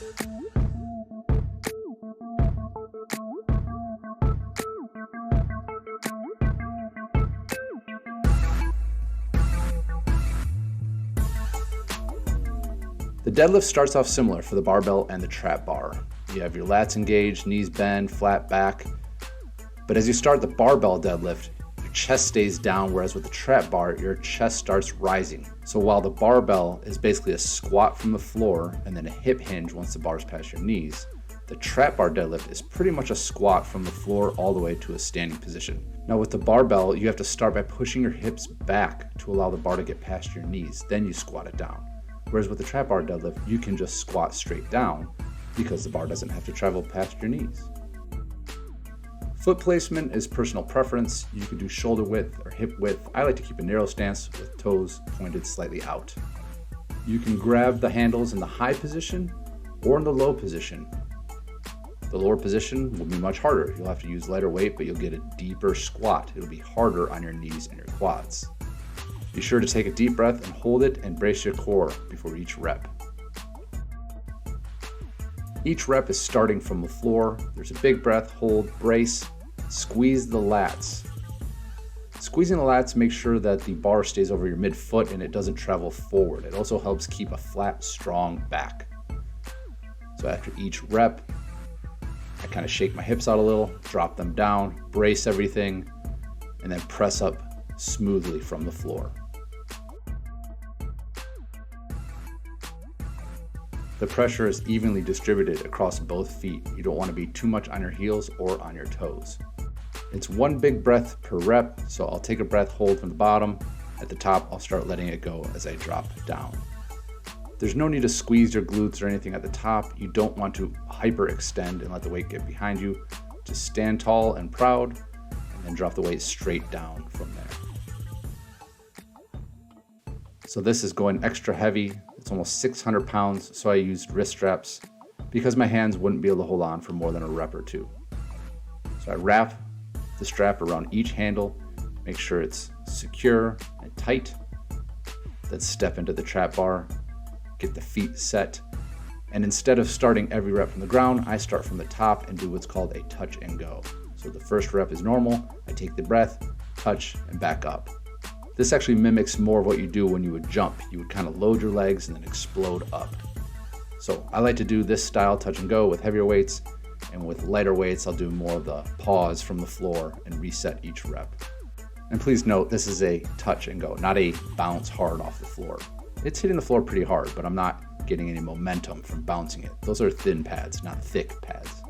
The deadlift starts off similar for the barbell and the trap bar. You have your lats engaged, knees bend, flat back. But as you start the barbell deadlift, your chest stays down, whereas with the trap bar, your chest starts rising. So while the barbell is basically a squat from the floor and then a hip hinge once the bar's past your knees, the trap bar deadlift is pretty much a squat from the floor all the way to a standing position. Now with the barbell, you have to start by pushing your hips back to allow the bar to get past your knees, then you squat it down. Whereas with the trap bar deadlift, you can just squat straight down because the bar doesn't have to travel past your knees. Foot placement is personal preference. You can do shoulder width or hip width. I like to keep a narrow stance with toes pointed slightly out. You can grab the handles in the high position or in the low position. The lower position will be much harder. You'll have to use lighter weight, but you'll get a deeper squat. It'll be harder on your knees and your quads. Be sure to take a deep breath and hold it and brace your core before each rep. Each rep is starting from the floor. There's a big breath, hold, brace, squeeze the lats. Squeezing the lats makes sure that the bar stays over your midfoot and it doesn't travel forward. It also helps keep a flat, strong back. So after each rep, I kind of shake my hips out a little, drop them down, brace everything, and then press up smoothly from the floor. The pressure is evenly distributed across both feet. You don't want to be too much on your heels or on your toes. It's one big breath per rep, so I'll take a breath, hold from the bottom. At the top, I'll start letting it go as I drop down. There's no need to squeeze your glutes or anything at the top. You don't want to hyperextend and let the weight get behind you. Just stand tall and proud, and then drop the weight straight down from there. So this is going extra heavy. It's almost 600 pounds, so I used wrist straps because my hands wouldn't be able to hold on for more than a rep or two. So I wrap the strap around each handle, make sure it's secure and tight. Then step into the trap bar, get the feet set, and instead of starting every rep from the ground, I start from the top and do what's called a touch and go. So the first rep is normal, I take the breath, touch, and back up. This actually mimics more of what you do when you would jump. You would kind of load your legs and then explode up. So I like to do this style, touch and go, with heavier weights, and with lighter weights, I'll do more of the pause from the floor and reset each rep. And please note, this is a touch and go, not a bounce hard off the floor. It's hitting the floor pretty hard, but I'm not getting any momentum from bouncing it. Those are thin pads, not thick pads.